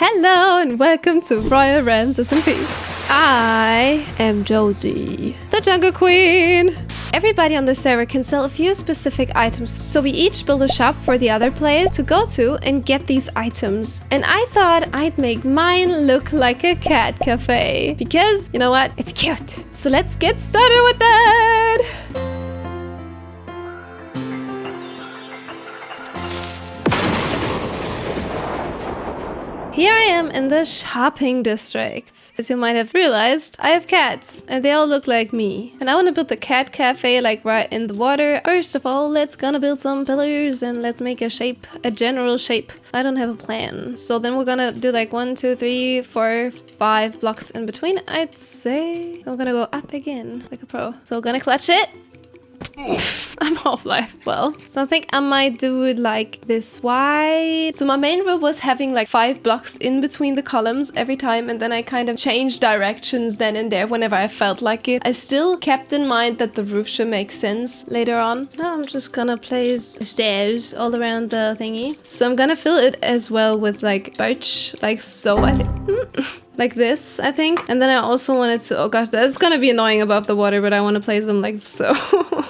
Hello and welcome to Royal Realms SMP. I am Josi, the Jungle Queen. Everybody on the server can sell a few specific items, so we each build a shop for the other players to go to and get these items. And I thought I'd make mine look like a cat cafe, because you know what? It's cute. So let's get started with that. Here I am in the shopping district. As you might have realized, I have cats and they all look like me. And I want to build the cat cafe like right in the water. First of all, let's gonna build some pillars and let's make a shape, a general shape. I don't have a plan. So then we're gonna do like 1, 2, 3, 4, 5 blocks in between, I'd say. I'm gonna go up again like a pro. So we're gonna clutch it. I'm off life. Well, so I think I might do it like this wide. So my main rule was having like 5 blocks in between the columns every time, and then I kind of changed directions then and there whenever I felt like it. I still kept in mind that the roof should make sense later on. Now I'm just gonna place stairs all around the thingy. So I'm gonna fill it as well with like birch, like so, I think. Like this, I think. And then I also wanted to, oh gosh, that's gonna be annoying above the water, but I want to place them like so.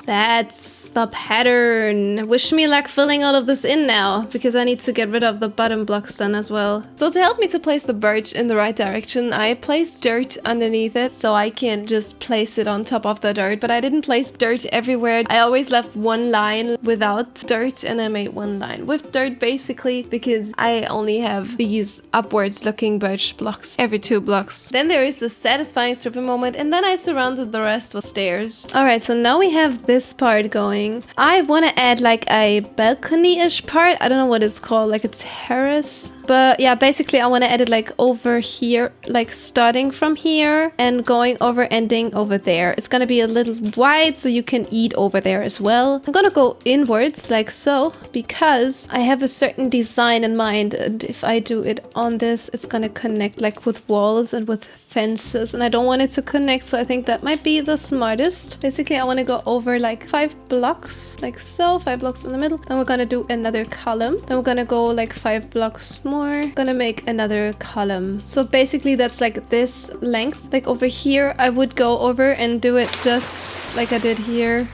That's the pattern. Wish me luck filling all of this in now, because I need to get rid of the bottom blocks then as well. So to help me to place the birch in the right direction, I placed dirt underneath it, so I can just place it on top of the dirt. But I didn't place dirt everywhere. I always left one line without dirt, and I made one line with dirt, basically, because I only have these upwards looking birch blocks every 2 blocks. Then there is a satisfying stripping moment, and then I surrounded the rest with stairs. Alright, so now we have this part going. I want to add like a balcony-ish part. I don't know what it's called, like a terrace. But yeah, basically I want to add it like over here, like starting from here and going over, ending over there. It's gonna be a little wide so you can eat over there as well. I'm gonna go inwards like so, because I have a certain design in mind, and if I do it on this, it's gonna connect like with walls and with fences, and I don't want it to connect, so I think that might be the smartest. Basically I want to go over like 5 blocks like so, 5 blocks in the middle. Then we're gonna do another column. Then we're gonna go like 5 blocks more. Gonna make another column. So basically that's like this length. Like over here I would go over and do it just like I did here,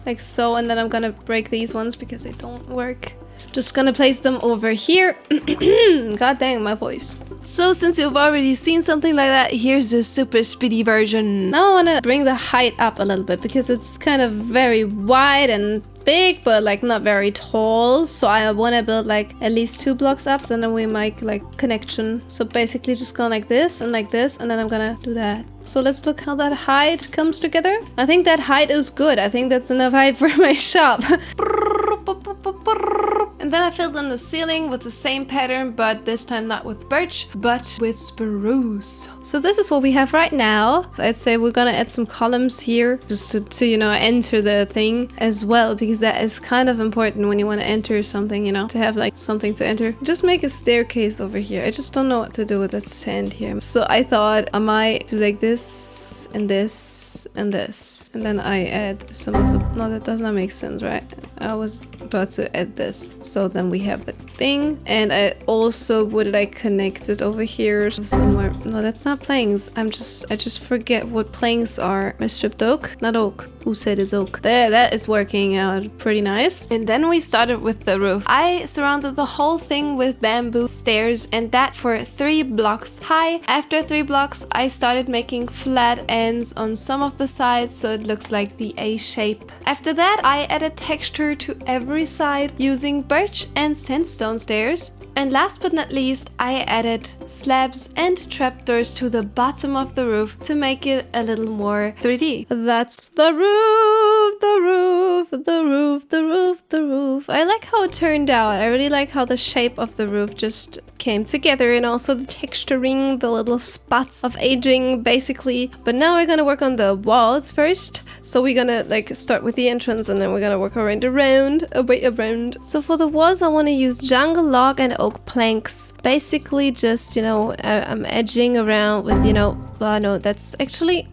like so, and then I'm gonna break these ones because they don't work. Just gonna place them over here. God dang, my voice. So since you've already seen something like that, here's the super speedy version. Now I want to bring the height up a little bit because it's kind of very wide and big, but like not very tall. So I want to build like at least 2 blocks up, and then we make like connection. So basically just go like this, and then I'm gonna do that. So let's look how that height comes together. I think that height is good. I think that's enough height for my shop. And then I filled in the ceiling with the same pattern, but this time not with birch, but with spruce. So this is what we have right now. I'd say we're gonna add some columns here just to you know, enter the thing as well, because that is kind of important when you want to enter something, you know, to have like something to enter. Just make a staircase over here. I just don't know what to do with the sand here. So I thought I might do like this and this and this, and then I add some of the, no, that does not make sense, right? I was about to add this. So then we have the thing, and I also would like connect it over here somewhere. No, that's not planks. I just forget what planks are. I stripped oak, not oak. Who said it's oak? There, that is working out pretty nice. And then we started with the roof. I surrounded the whole thing with bamboo stairs, and that for 3 blocks high. After 3 blocks, I started making flat ends on some of the sides so it looks like the A shape. After that, I added texture to every side using birch and sandstone stairs. And last but not least, I added slabs and trapdoors to the bottom of the roof to make it a little more 3D. That's the roof, the roof, the roof, the roof, the roof. I like how it turned out. I really like how the shape of the roof just came together, and also the texturing, the little spots of aging basically. But now we're gonna work on the walls first. So we're gonna like start with the entrance, and then we're gonna work around around. So for the walls I want to use jungle log and oak planks. Basically just, you know, I'm edging around with, you know, no, that's actually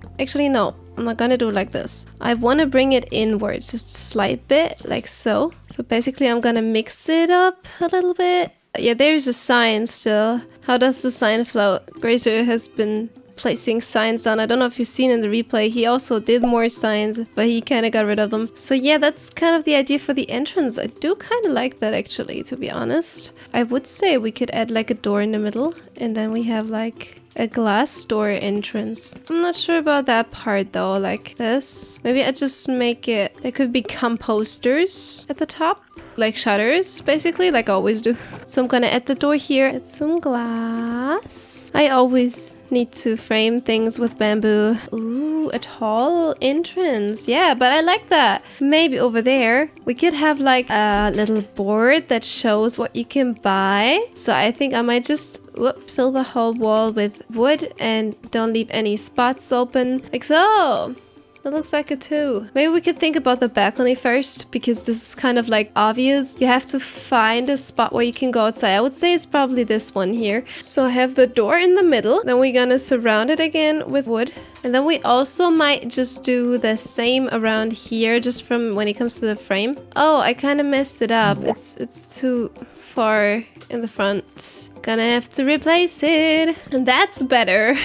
no. I'm not gonna do it like this. I want to bring it inwards just a slight bit, like so. So basically I'm gonna mix it up a little bit Yeah, there's a sign still. How does the sign float? Grazer has been placing signs down. I don't know if you've seen in the replay, he also did more signs, but he kind of got rid of them. So yeah, that's kind of the idea for the entrance. I do kind of like that actually, to be honest. I would say we could add like a door in the middle, and then we have like a glass door entrance. I'm not sure about that part though, like this. Maybe I just make it, there could be composters at the top. Like shutters, basically, like I always do. So I'm gonna add the door here, add some glass. I always need to frame things with bamboo. Ooh, a tall entrance. Yeah, but I like that. Maybe over there, we could have like a little board that shows what you can buy. So I think I might just fill the whole wall with wood and don't leave any spots open. Like so. That looks like it too. Maybe we could think about the balcony first, because this is kind of like obvious. You have to find a spot where you can go outside. I would say it's probably this one here. So I have the door in the middle. Then we're gonna surround it again with wood. And then we also might just do the same around here, just from when it comes to the frame. Oh, I kind of messed it up. It's too far in the front. Gonna have to replace it. And that's better.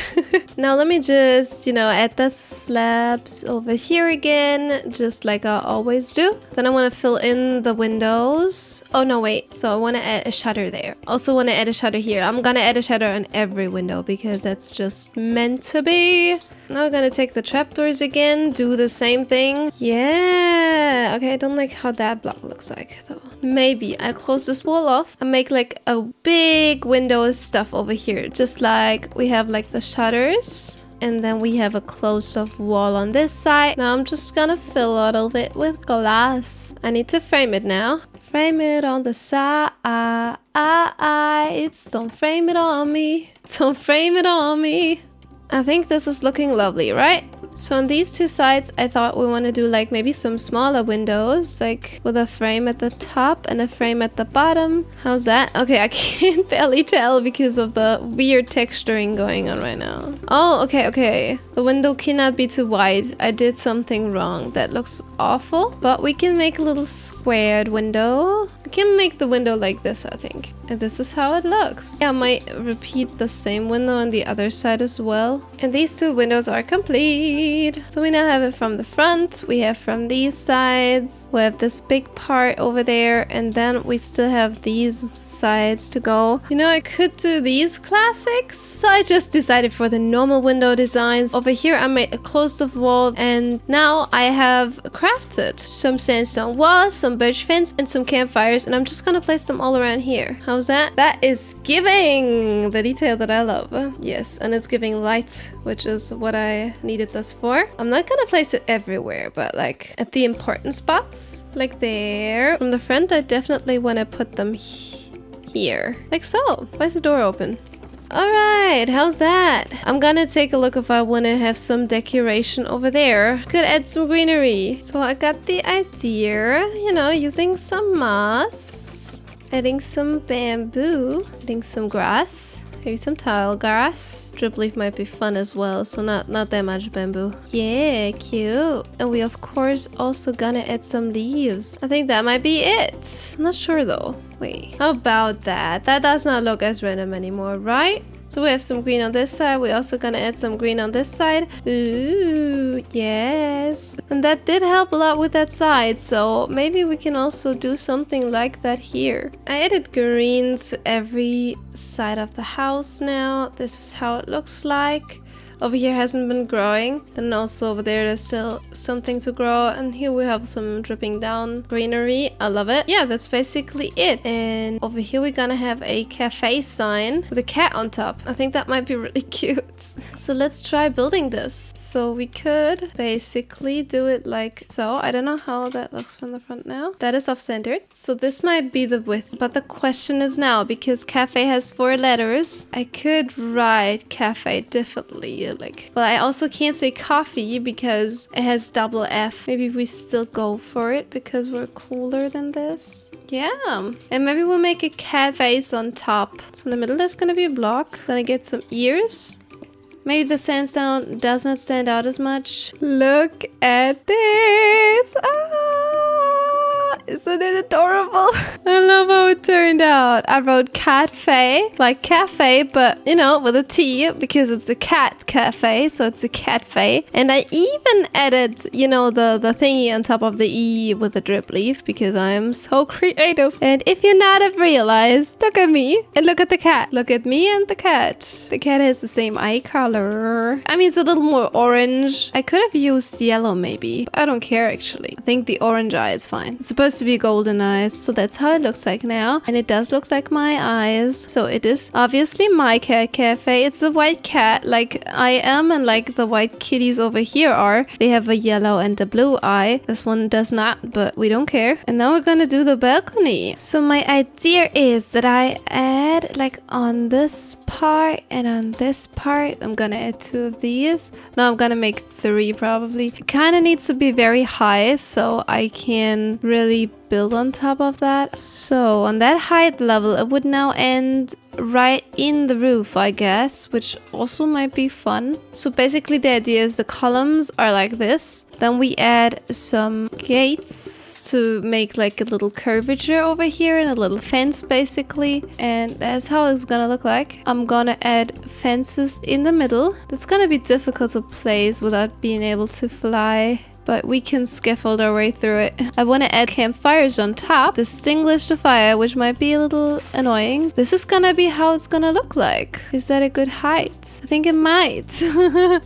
Now let me just, you know, add the slabs over here again, just like I always do. Then I want to fill in the windows. Oh no, wait. So I want to add a shutter there. Also want to add a shutter here. I'm gonna add a shutter on every window because that's just meant to be. Now we're gonna take the trapdoors again, do the same thing. Yeah. Okay, I don't like how that block looks like though. Maybe I'll close this wall off and make like a big window stuff over here. Just like we have like the shutters. And then we have a closed off wall on this side. Now I'm just gonna fill a little bit with glass. I need to frame it now. Frame it on the side. Don't frame it on me. Don't frame it on me. I think this is looking lovely, right? So on these two sides, I thought we want to do like maybe some smaller windows, like with a frame at the top and a frame at the bottom. How's that? Okay, I can barely tell because of the weird texturing going on right now. Oh, okay. The window cannot be too wide. I did something wrong. That looks awful, but we can make a little squared window. We can make the window like this, I think. And this is how it looks. Yeah, I might repeat the same window on the other side as well. And these two windows are complete. So we now have it from the front, we have from these sides, we have this big part over there, and then we still have these sides to go. You know, I could do these classics, so I just decided for the normal window designs. Over here I made a closed off wall, and now I have crafted some sandstone walls, some birch fence, and some campfires, and I'm just gonna place them all around here. How's that? That is giving the detail that I love. Yes, and it's giving light, which is what I needed this for. I'm not gonna place it everywhere, but like at the important spots, like there. From the front, I definitely want to put them here, like so. Why is the door open? All right, how's that? I'm gonna take a look if I want to have some decoration over there. Could add some greenery. So I got the idea, you know, using some moss, adding some bamboo, adding some grass. Maybe some tile grass. Drip leaf might be fun as well, so not that much bamboo. Yeah, cute. And we of course also gonna add some leaves. I think that might be it. I'm not sure though. Wait, how about that? That does not look as random anymore, right? So we have some green on this side. We're also gonna add some green on this side. Ooh, yes. And that did help a lot with that side. So maybe we can also do something like that here. I added green to every side of the house now. This is how it looks like. Over here hasn't been growing. Then also over there there's still something to grow. And here we have some dripping down greenery. I love it. Yeah, that's basically it. And over here we're gonna have a cafe sign with a cat on top. I think that might be really cute. So let's try building this. So we could basically do it like so. I don't know how that looks from the front now. That is off-centered. So this might be the width. But the question is now, because cafe has 4 letters, I could write cafe differently. But I also can't say coffee because it has double F. Maybe we still go for it because we're cooler than this. Yeah. And maybe we'll make a cat face on top. So in the middle there's gonna be a block. Then I get some ears. Maybe the sandstone does not stand out as much. Look at this. Ah, Isn't it adorable? I love how it turned out. I wrote CAFÉ, like cafe, but you know, with a T because it's a cat cafe, so it's a CAFÉ. And I even added, you know, the thingy on top of the E with a drip leaf because I am so creative. And if you not have realized, look at me and look at the cat. Look at me and the cat. The cat has the same eye color. I mean, it's a little more orange. I could have used yellow maybe. I don't care actually. I think the orange eye is fine. It's supposed to be golden eyes. So that's how it looks like now. And it does look like my eyes. So it is obviously my cat cafe. It's a white cat like I am and like the white kitties over here are. They have a yellow and a blue eye. This one does not, but we don't care. And now we're gonna do the balcony. So my idea is that I add like on this part and on this part. I'm gonna add 2 of these. Now I'm gonna make 3 probably. It kind of needs to be very high so I can really build on top of that. So on that height level, it would now end right in the roof, I guess, which also might be fun. So basically the idea is the columns are like this. Then we add some gates to make like a little curvature over here and a little fence basically. And that's how it's gonna look like. I'm gonna add fences in the middle. That's gonna be difficult to place without being able to fly, but we can scaffold our way through it. I want to add campfires on top, distinguish the fire, which might be a little annoying. This is gonna be how it's gonna look like. Is that a good height? I think it might.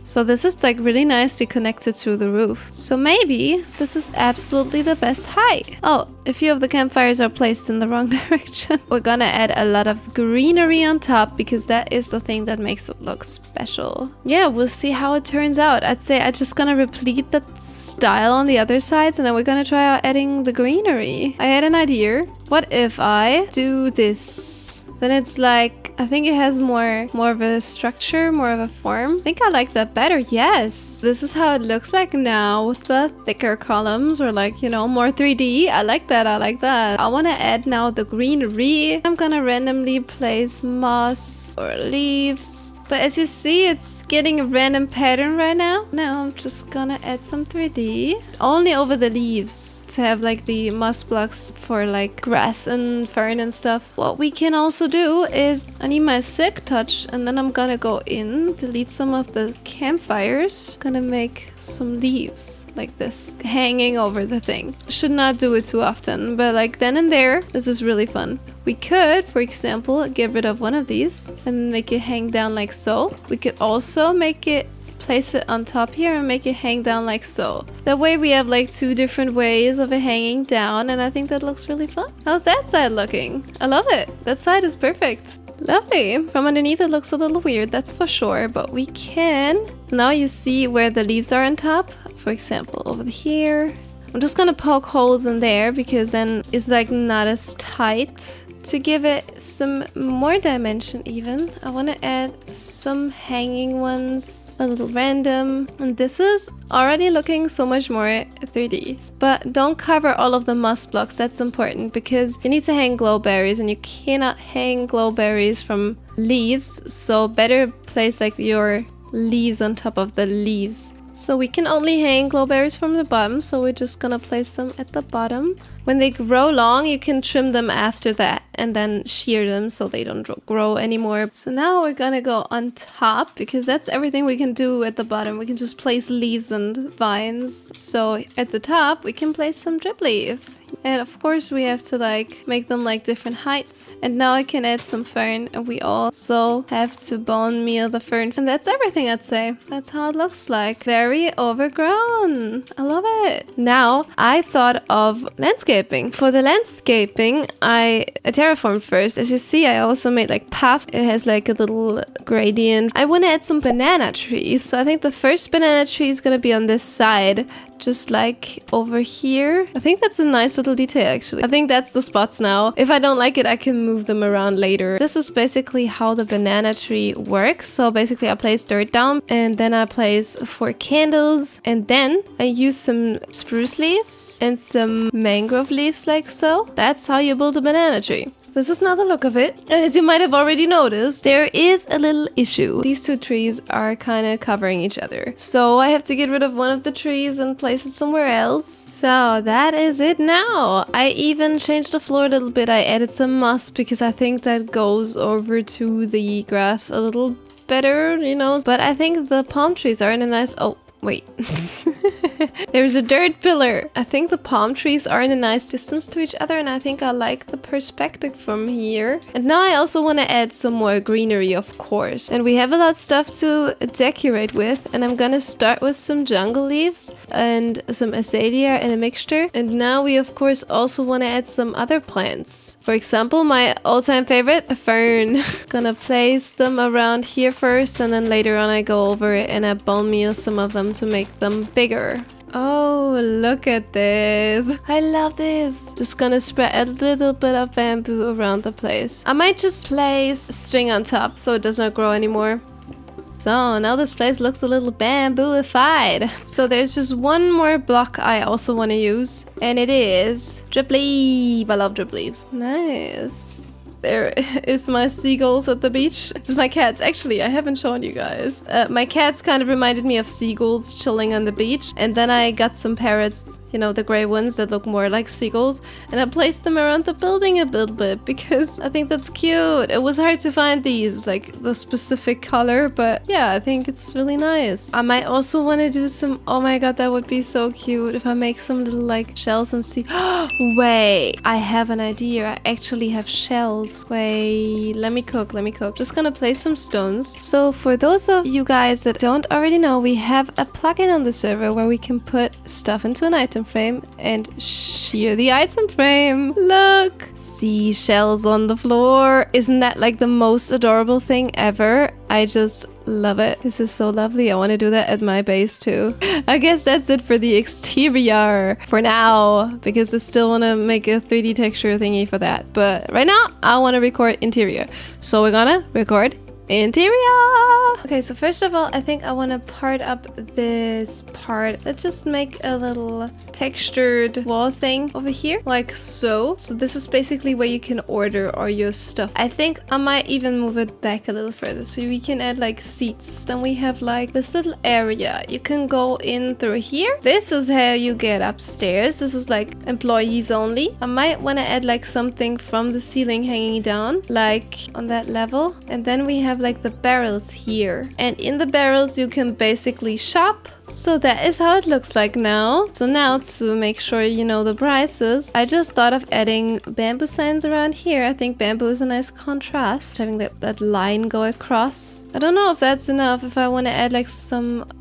So this is like really nicely connected to the roof. So maybe this is absolutely the best height. Oh, a few of the campfires are placed in the wrong direction. We're gonna add a lot of greenery on top because that is the thing that makes it look special. Yeah, we'll see how it turns out. I'd say I'm just gonna repeat that style on the other sides and then we're gonna try out adding the greenery. I had an idea. What if I do this? Then it's like, I think it has more of a structure, more of a form. I think I like that better. Yes. This is how it looks like now with the thicker columns or like, you know, more 3D. I like that. I like that. I want to add now the greenery. I'm gonna randomly place moss or leaves. But as you see, it's getting a random pattern right now. Now I'm just gonna add some 3D. Only over the leaves to have like the moss blocks for like grass and fern and stuff. What we can also do is, I need my silk touch and then I'm gonna go in, delete some of the campfires. Gonna make some leaves like this hanging over the thing. Should not do it too often, but like then and there, this is really fun. We could, for example, get rid of one of these and make it hang down like so. We could also make it, place it on top here and make it hang down like so. That way we have like 2 different ways of it hanging down and I think that looks really fun. How's that side looking? I love it. That side is perfect. Lovely. From underneath it looks a little weird, that's for sure, but we can. Now you see where the leaves are on top. For example, over here. I'm just gonna poke holes in there because then it's like not as tight. To give it some more dimension even, I want to add some hanging ones, a little random. And this is already looking so much more 3D. But don't cover all of the moss blocks, that's important because you need to hang glowberries and you cannot hang glowberries from leaves. So better place like your leaves on top of the leaves. So we can only hang glowberries from the bottom, so we're just gonna place them at the bottom. When they grow long, you can trim them after that and then shear them so they don't grow anymore. So now we're gonna go on top because that's everything we can do at the bottom. We can just place leaves and vines. So at the top, we can place some drip leaf. And of course we have to like make them like different heights. And now I can add some fern and we also have to bone meal the fern. And that's everything, I'd say. That's how it looks like. Very overgrown. I love it. Now I thought of landscaping. For the landscaping, I terraformed first. As you see, I also made like paths. It has like a little gradient. I want to add some banana trees. So I think the first banana tree is going to be on this side. Just like over here. I think that's a nice little detail actually. I think that's the spots now. If I don't like it, I can move them around later. This is basically how the banana tree works. So basically I place dirt down and then I place 4 candles and then I use some spruce leaves and some mangrove leaves like so. That's how you build a banana tree. this is not the look of it. And as you might have already noticed, there is a little issue. These two trees are kind of covering each other. So I have to get rid of one of the trees and place it somewhere else. So that is it now. I even changed the floor a little bit. I added some moss because I think that goes over to the grass a little better, you know. But I think the palm trees are in a nice... Oh, wait. There's a dirt pillar. I think the palm trees are in a nice distance to each other, and I think I like the perspective from here. And now I also want to add some more greenery, of course. And we have a lot of stuff to decorate with, and I'm gonna start with some jungle leaves and some azalea in a mixture. And now we of course also want to add some other plants. For example, my all-time favorite, a fern. Gonna place them around here first, and then later on I go over it and I bone meal some of them to make them bigger. Oh, look at this. I love this. Just gonna spread a little bit of bamboo around the place. I might just place a string on top so it does not grow anymore. So now this place looks a little bambooified. So there's just one more block I also want to use, and it is drip leaf. I love drip leaves. Nice. There is my seagulls at the beach. Just my cats. Actually, I haven't shown you guys. My cats kind of reminded me of seagulls chilling on the beach. And then I got some parrots, you know, the gray ones that look more like seagulls. And I placed them around the building a little bit because I think that's cute. It was hard to find these, like the specific color. But yeah, I think it's really nice. I might also want to do some... Oh my god, that would be so cute if I make some little like shells and see... Wait, I have an idea. I actually have shells. Wait, let me cook. Just gonna place some stones. So for those of you guys that don't already know, we have a plugin on the server where we can put stuff into an item frame and shear the item frame. Look! Seashells on the floor. Isn't that like the most adorable thing ever? I just love it. This is so lovely. I want to do that at my base too. I guess that's it for the exterior for now, because I still want to make a 3D texture thingy for that. But right now, I want to record interior. So we're gonna record interior. Okay, so first of all, I think I want to part up this part. Let's just make a little textured wall thing over here, like so. So this is basically where you can order all your stuff. I think I might even move it back a little further so we can add like seats. Then we have like this little area. You can go in through here. This is how you get upstairs. This is like employees only. I might want to add like something from the ceiling hanging down, like on that level. And then we have like the barrels here, and in the barrels you can basically shop. So that is how it looks like now. So now to make sure you know the prices, I just thought of adding bamboo signs around here. I think bamboo is a nice contrast, having that line go across. I don't know if that's enough, if I want to add like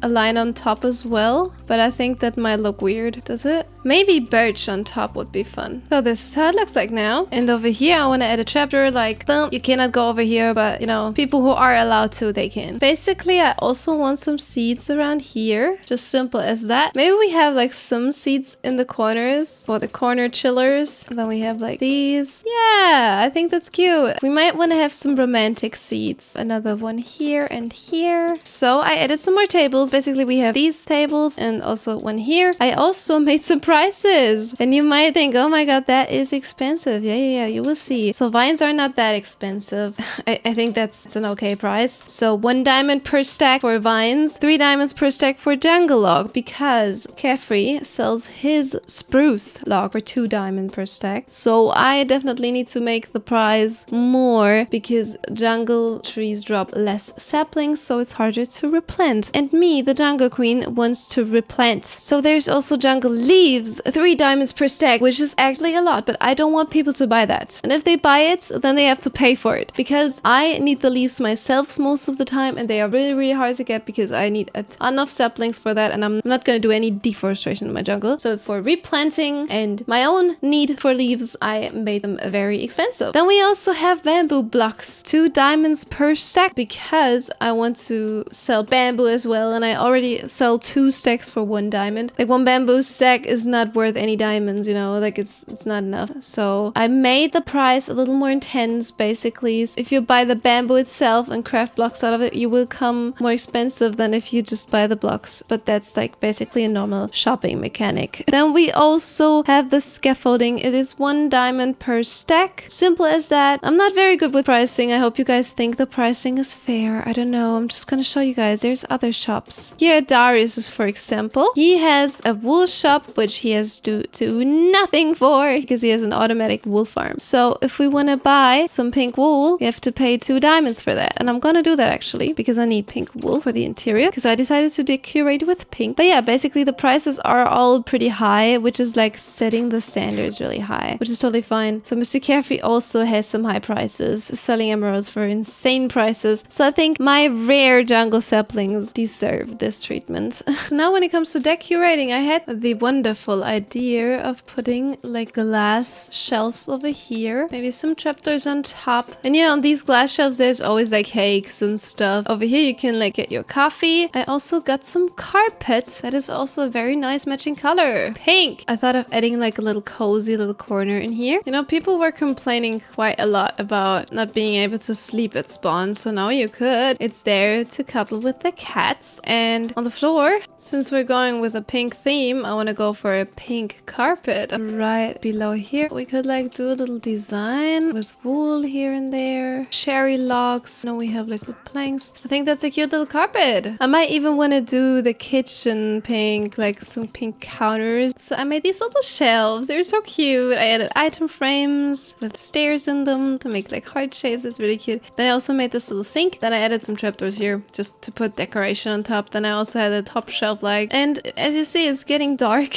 a line on top as well, but I think that might look weird. Does it? Maybe birch on top would be fun. So this is how it looks like now. And over here I want to add a trapdoor, like boom, you cannot go over here, but you know, people who are allowed to, they can. Basically I also want some seats around here. Just simple as that. Maybe we have like some seats in the corners for the corner chillers. And then we have like these. Yeah, I think that's cute. We might want to have some romantic seats. Another one here and here. So I added some more tables. Basically we have these tables and also one here. I also made some prices. And you might think, oh my god, that is expensive. Yeah, you will see. So vines are not that expensive. I think that's an okay price. So 1 diamond per stack for vines, 3 diamonds per stack for jungle log, because CAFÉ sells his spruce log for 2 diamonds per stack. So I definitely need to make the price more because jungle trees drop less saplings, so it's harder to replant. And me, the jungle queen, wants to replant. So there's also jungle leaves, 3 diamonds per stack, which is actually a lot, but I don't want people to buy that. And if they buy it, then they have to pay for it, because I need the leaves myself most of the time, and they are really hard to get because I need a ton of saplings for that, and I'm not gonna do any deforestation in my jungle. So for replanting and my own need for leaves, I made them very expensive. Then we also have bamboo blocks, 2 diamonds per stack, because I want to sell bamboo as well, and I already sell 2 stacks for 1 diamond. Like 1 bamboo stack is not worth any diamonds, you know, like it's not enough. So I made the price a little more intense, basically. If you buy the bamboo itself and craft blocks out of it, you will come more expensive than if you just buy the blocks. But that's like basically a normal shopping mechanic. Then we also have the scaffolding. It is 1 diamond per stack. Simple as that. I'm not very good with pricing. I hope you guys think the pricing is fair. I don't know. I'm just gonna show you guys. There's other shops. Here at Darius's, for example, he has a wool shop, which he has to do nothing for because he has an automatic wool farm. So if we want to buy some pink wool, we have to pay 2 diamonds for that. And I'm gonna do that actually because I need pink wool for the interior because I decided to decorate with pink. But yeah, basically the prices are all pretty high, which is like setting the standards really high, which is totally fine. So Mr. Carefree also has some high prices, selling emeralds for insane prices. So I think my rare jungle saplings deserve this treatment. So now when it comes to decorating, I had the wonderful idea of putting like glass shelves over here, maybe some trapdoors on top. And you know, on these glass shelves, there's always like cakes and stuff. Over here, you can like get your coffee. I also got some carpet. That is also a very nice matching color. Pink. I thought of adding like a little cozy little corner in here. You know, people were complaining quite a lot about not being able to sleep at spawn. So now you could. It's there to cuddle with the cats. And on the floor, since we're going with a pink theme, I want to go for a pink carpet. Right below here, we could like do a little design with wool here and there. Cherry logs. No, we have like the planks. I think that's a cute little carpet. I might even want to do the kitchen pink, like some pink counters. So I made these little shelves. They're so cute. I added item frames with stairs in them to make like heart shapes. It's really cute. Then I also made this little sink. Then I added some trapdoors here just to put decoration on top. Then I also had a top shelf like. And as you see, it's getting dark.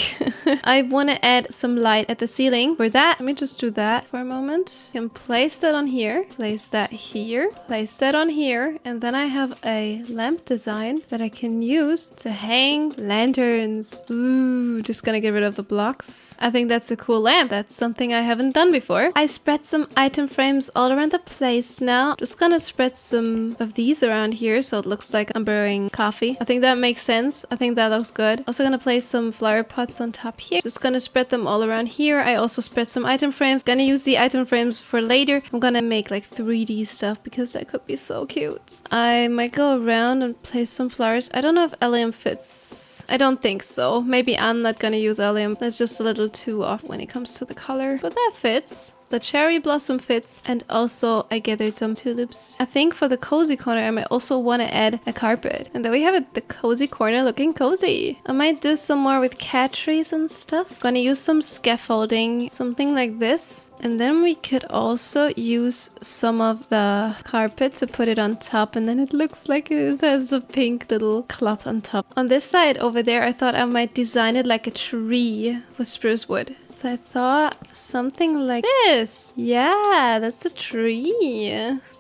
I want to add some light at the ceiling. For that, let me just do that for a moment. You can place that on here. Place that here. Place that on here. And then I have a lamp design that I can use to hang lanterns. Ooh, just gonna get rid of the blocks. I think that's a cool lamp. That's something I haven't done before. I spread some item frames all around the place now. Just gonna spread some of these around here so it looks like I'm brewing coffee. I think that makes sense. I think that looks good. Also gonna place some flower pots on top here. Just gonna spread them all around here. I also spread some item frames. Gonna use the item frames for later. I'm gonna make like 3D stuff because that could be so cute. I might go around and place some flowers. I don't know if allium fits. I don't think so. Maybe I'm not gonna use allium. That's just a little too off when it comes to the color. But that fits. The cherry blossom fits, and also I gathered some tulips. I think for the cozy corner, I might also want to add a carpet. And then we have it, the cozy corner looking cozy. I might do some more with cat trees and stuff. Gonna use some scaffolding, something like this. And then we could also use some of the carpet to put it on top, and then it looks like it has a pink little cloth on top. On this side over there, I thought I might design it like a tree with spruce wood. So I thought something like this. Yeah, that's a tree.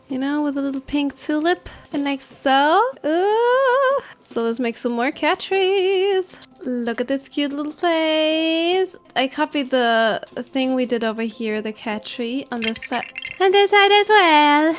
You know, with a little pink tulip. And like so. Ooh. So let's make some more cat trees. Look at this cute little place. I copied the thing we did over here, the cat tree, on this side. And this side as well.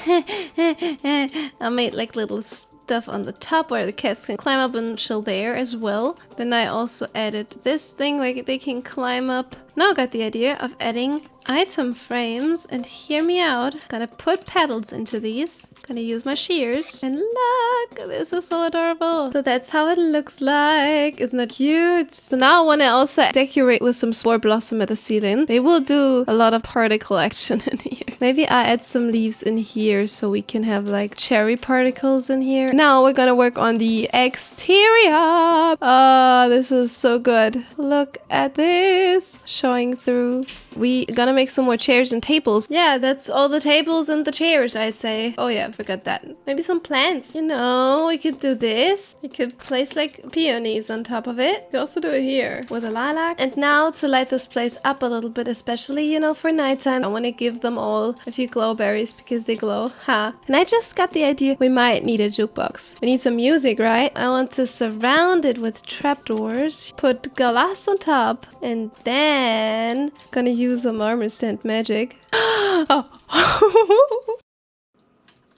I made like little stuff on the top where the cats can climb up and chill there as well. Then I also added this thing where they can climb up. Now I got the idea of adding item frames, and hear me out. Gonna put petals into these. Gonna use my shears. And look, this is so adorable. So that's how it looks like. Isn't that cute? So now I want to also decorate with some spore blossom at the ceiling. They will do a lot of particle action in here. Maybe I add some leaves in here so we can have like cherry particles in here. Now we're gonna work on the exterior. Oh, this is so good. Look at this. Showing through. We gonna make some more chairs and tables. Yeah, that's all the tables and the chairs, I'd say. Oh yeah, forgot that. Maybe some plants. You know, we could do this. You could place like peonies on top of it. You also do it here with a lilac. And now to light this place up a little bit, especially, you know, for nighttime, I want to give them all a few glow berries because they glow. Ha. And I just got the idea we might need a jukebox. We need some music, right? I want to surround it with trapdoors, put glass on top, and then gonna use some armor stand magic. Oh.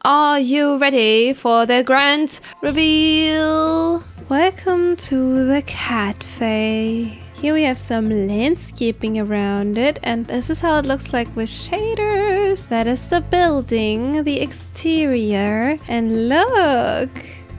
Are you ready for the grand reveal? Welcome to the CAFÉ. Here we have some landscaping around it, and this is how it looks like with shaders. That is the building, the exterior, and look!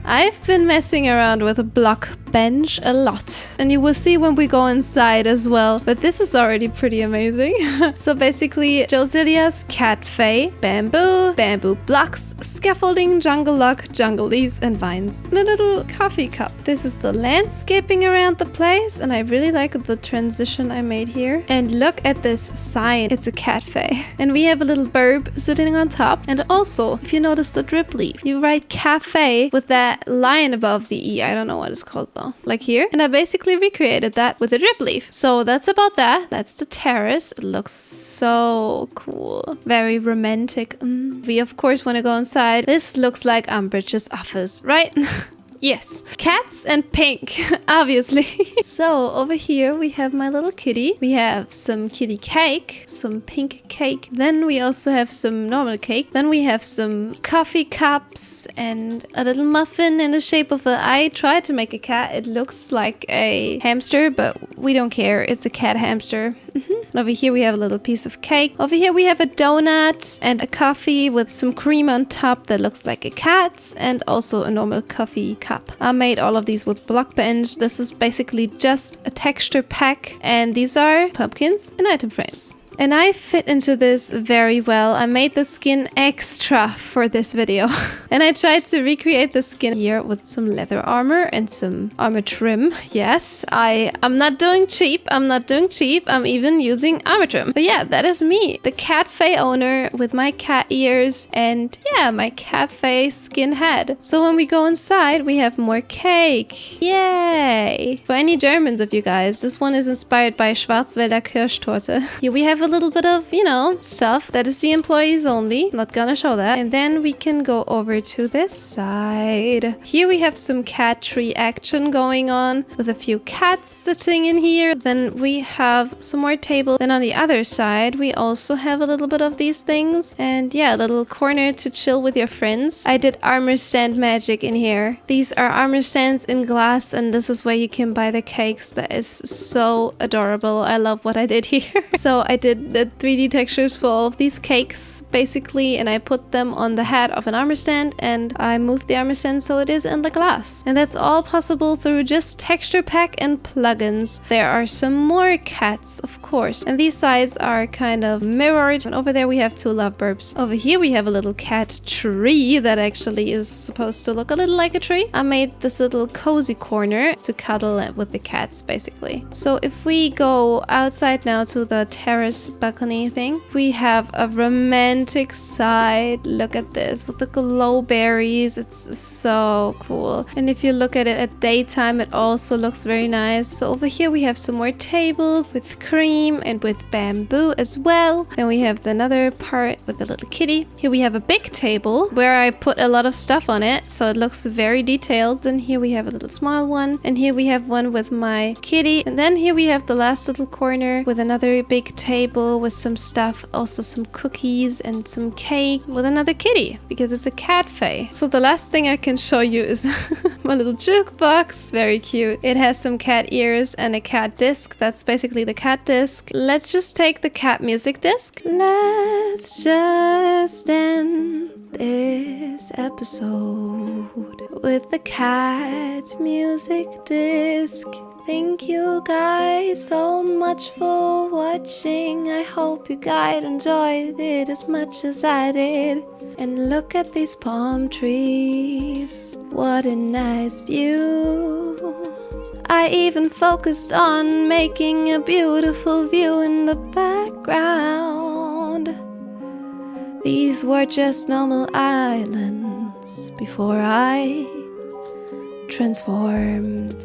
I've been messing around with a Blockbench a lot, and you will see when we go inside as well, but this is already pretty amazing. So basically, Josillia's CAFÉ, bamboo blocks, scaffolding, jungle log, jungle leaves, and vines, and a little coffee cup. This is the landscaping around the place, and I really like the transition I made here. And look at this sign, it's a CAFÉ, and we have a little burb sitting on top. And also, if you notice the drip leaf, you write CAFÉ with that line above the E. I don't know what it's called though. Like here. And I basically recreated that with a drip leaf. So that's about that. That's the terrace. It looks so cool. Very romantic. We of course want to go inside. This looks like Umbridge's office, right? Yes, cats and pink, obviously. So over here we have my little kitty. We have some kitty cake, some pink cake. Then we also have some normal cake. Then we have some coffee cups and a little muffin in the shape of an eye. I tried to make a cat. It looks like a hamster, but we don't care. It's a cat hamster. Over here we have a little piece of cake. Over here we have a donut and a coffee with some cream on top that looks like a cat, and also a normal coffee cup. I made all of these with Blockbench. This is basically just a texture pack, and these are pumpkins and item frames. And I fit into this very well. I made the skin extra for this video. And I tried to recreate the skin here with some leather armor and some armor trim. Yes, I'm not doing cheap. I'm even using armor trim. But yeah, that is me. The CAFÉ owner with my cat ears and yeah, my CAFÉ skin head. So when we go inside, we have more cake. Yay! For any Germans of you guys, this one is inspired by Schwarzwälder Kirschtorte. Here we have a little bit of, you know, stuff that is the employees only. Not gonna show that. And then we can go over to this side. Here we have some cat tree action going on with a few cats sitting in here. Then we have some more tables. Then on the other side, we also have a little bit of these things. And yeah, a little corner to chill with your friends. I did armor stand magic in here. These are armor stands in glass, and this is where you can buy the cakes. That is so adorable. I love what I did here. So I did the 3D textures for all of these cakes basically, and I put them on the head of an armor stand, and I moved the armor stand so it is in the glass. And that's all possible through just texture pack and plugins. There are some more cats, of course, and these sides are kind of mirrored. And over there we have two lovebirds. Over here we have a little cat tree that actually is supposed to look a little like a tree. I made this little cozy corner to cuddle with the cats basically. So if we go outside now to the terrace balcony thing, we have a romantic side. Look at this with the glow berries. It's so cool. And if you look at it at daytime, it also looks very nice. So over here we have some more tables with cream and with bamboo as well. Then we have another part with the little kitty. Here we have a big table where I put a lot of stuff on it, so it looks very detailed. And here we have a little small one, and here we have one with my kitty, and then here we have the last little corner with another big table with some stuff, also some cookies and some cake with another kitty because it's a CAFÉ. So the last thing I can show you is my little jukebox. Very cute. It has some cat ears and a cat disc. That's basically the cat disc. Let's just take the cat music disc. Let's just end this episode with the cat music disc. Thank you guys so much for watching. I hope you guys enjoyed it as much as I did. And look at these palm trees. What a nice view. I even focused on making a beautiful view in the background. These were just normal islands before I transformed.